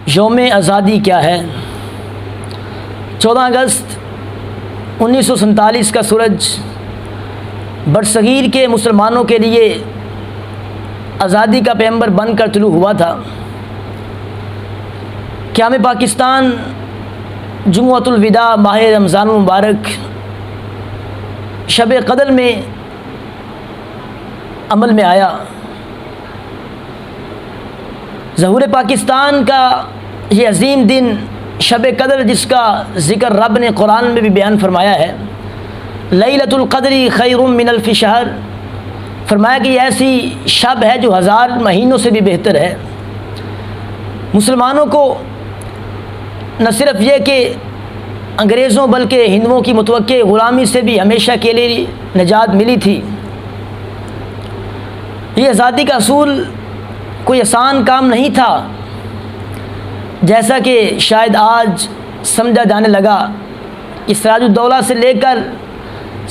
یوم آزادی کیا ہے؟ 14 اگست 1947 کا سورج برصغیر کے مسلمانوں کے لیے آزادی کا پیغمبر بن کر طلوع ہوا تھا۔ قیام پاکستان جمعۃ الوداع ماہ رمضان المبارک شب قدر میں عمل میں آیا۔ ظہور پاکستان کا یہ عظیم دن شب قدر، جس کا ذکر رب نے قرآن میں بھی بیان فرمایا ہے، لیلۃ القدر خیر من الف شہر، فرمایا کہ یہ ایسی شب ہے جو 1000 مہینوں سے بھی بہتر ہے۔ مسلمانوں کو نہ صرف یہ کہ انگریزوں بلکہ ہندوؤں کی متوقع غلامی سے بھی ہمیشہ کے لیے نجات ملی تھی۔ یہ آزادی کا اصول کوئی آسان کام نہیں تھا، جیسا کہ شاید آج سمجھا جانے لگا کہ سراج الدولہ سے لے کر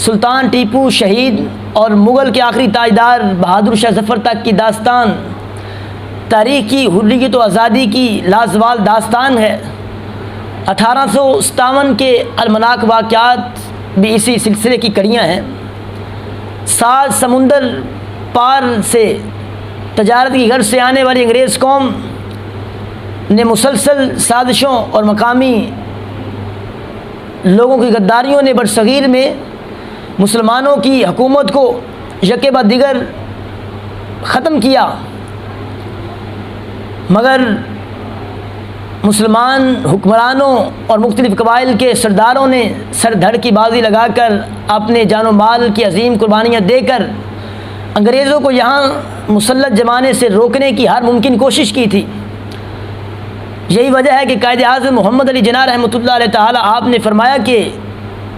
سلطان ٹیپو شہید اور مغل کے آخری تاجدار بہادر شاہ ظفر تک کی داستان تاریخ کی حریت و آزادی کی لازوال داستان ہے۔ 1857 کے المناک واقعات بھی اسی سلسلے کی کڑیاں ہیں۔ 7 سمندر پار سے تجارت کی غرض سے آنے والی انگریز قوم نے مسلسل سازشوں اور مقامی لوگوں کی غداریوں نے برصغیر میں مسلمانوں کی حکومت کو یکے بعد دیگر ختم کیا، مگر مسلمان حکمرانوں اور مختلف قبائل کے سرداروں نے سر دھڑ کی بازی لگا کر اپنے جان و مال کی عظیم قربانیاں دے کر انگریزوں کو یہاں مسلط جمانے سے روکنے کی ہر ممکن کوشش کی تھی۔ یہی وجہ ہے کہ قائد اعظم محمد علی جناح رحمۃ اللہ علیہ تعالی آپ نے فرمایا کہ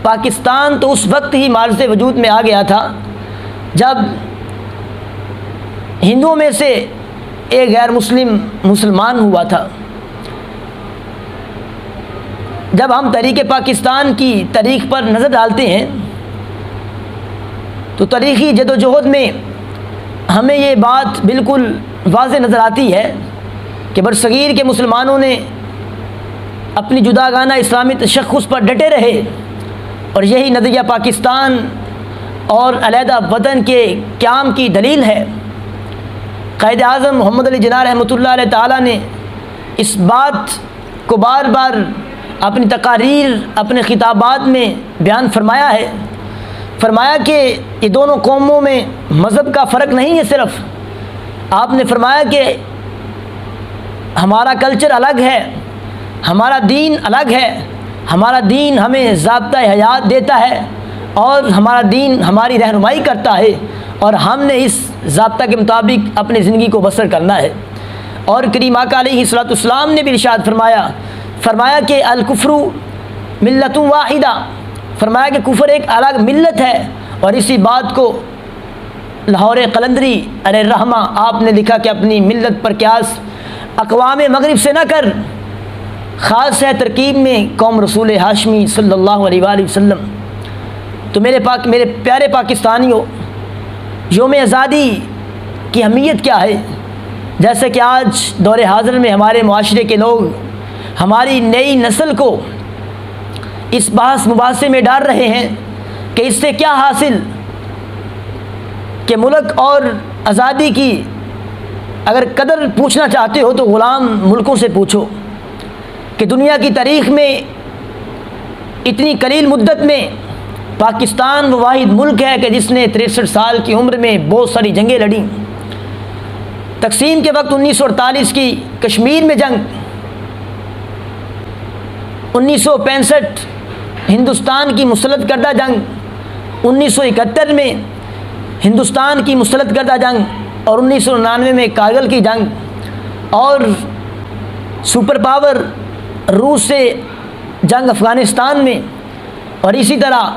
پاکستان تو اس وقت ہی معرض وجود میں آ گیا تھا جب ہندوؤں میں سے ایک غیر مسلم مسلمان ہوا تھا۔ جب ہم تحریک پاکستان کی تاریخ پر نظر ڈالتے ہیں تو تاریخی جدوجہد میں ہمیں یہ بات بالکل واضح نظر آتی ہے کہ برصغیر کے مسلمانوں نے اپنی جداگانہ اسلامی تشخص پر ڈٹے رہے، اور یہی نظریہ پاکستان اور علیحدہ وطن کے قیام کی دلیل ہے۔ قائد اعظم محمد علی جناح رحمۃ اللہ علیہ تعالیٰ نے اس بات کو بار بار اپنی تقاریر، اپنے خطابات میں بیان فرمایا ہے۔ فرمایا کہ یہ دونوں قوموں میں مذہب کا فرق نہیں ہے، صرف آپ نے فرمایا کہ ہمارا کلچر الگ ہے، ہمارا دین الگ ہے، ہمارا دین ہمیں ضابطۂ حیات دیتا ہے اور ہمارا دین ہماری رہنمائی کرتا ہے، اور ہم نے اس ضابطہ کے مطابق اپنی زندگی کو بسر کرنا ہے۔ اور کریم آقا علیہ الصلوۃ والسلام نے بھی ارشاد فرمایا کہ الکفر ملت واحدہ، فرمایا کہ کفر ایک الگ ملت ہے۔ اور اسی بات کو لاہور قلندری علیہ الرحمہ آپ نے لکھا کہ اپنی ملت پر قیاس اقوام مغرب سے نہ کر، خاص ہے ترکیب میں قوم رسول ہاشمی صلی اللہ علیہ وآلہ وسلم۔ تو میرے پیارے پاکستانیوں، یوم آزادی کی اہمیت کیا ہے؟ جیسے کہ آج دور حاضر میں ہمارے معاشرے کے لوگ ہماری نئی نسل کو اس بحث مباحثے میں ڈال رہے ہیں کہ اس سے کیا حاصل، کہ ملک اور آزادی کی اگر قدر پوچھنا چاہتے ہو تو غلام ملکوں سے پوچھو، کہ دنیا کی تاریخ میں اتنی قلیل مدت میں پاکستان وہ واحد ملک ہے کہ جس نے 63 سال کی عمر میں بہت ساری جنگیں لڑیں۔ تقسیم کے وقت 1948 کی کشمیر میں جنگ، 1965 ہندوستان کی مسلط کردہ جنگ، 1971 میں ہندوستان کی مسلط کردہ جنگ، اور 1999 میں کارگل کی جنگ، اور سپر پاور روس سے جنگ افغانستان میں، اور اسی طرح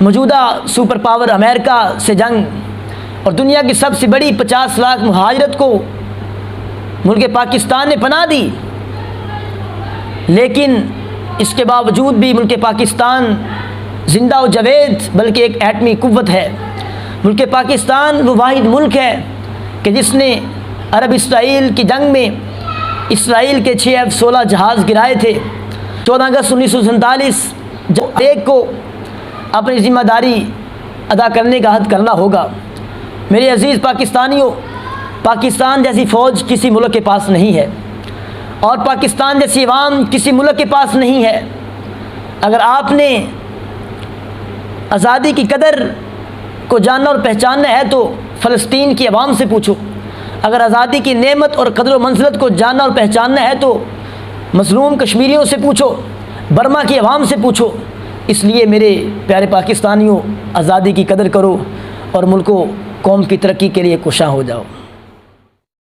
موجودہ سپر پاور امریکہ سے جنگ، اور دنیا کی سب سے بڑی 50 لاکھ مہاجرت کو ملک پاکستان نے پناہ دی۔ لیکن اس کے باوجود بھی ملک پاکستان زندہ و جاوید بلکہ ایک ایٹمی قوت ہے۔ ملک پاکستان وہ واحد ملک ہے کہ جس نے عرب اسرائیل کی جنگ میں اسرائیل کے 6 F-16 جہاز گرائے تھے 14 اگست 1947۔ جب ایک کو اپنی ذمہ داری ادا کرنے کا عہد کرنا ہوگا۔ میرے عزیز پاکستانیوں، پاکستان جیسی فوج کسی ملک کے پاس نہیں ہے، اور پاکستان جیسی عوام کسی ملک کے پاس نہیں ہے۔ اگر آپ نے آزادی کی قدر کو جاننا اور پہچاننا ہے تو فلسطین کی عوام سے پوچھو۔ اگر آزادی کی نعمت اور قدر و منزلت کو جاننا اور پہچاننا ہے تو مظلوم کشمیریوں سے پوچھو، برما کی عوام سے پوچھو۔ اس لیے میرے پیارے پاکستانیوں، آزادی کی قدر کرو اور ملک و قوم کی ترقی کے لیے کوشاں ہو جاؤ۔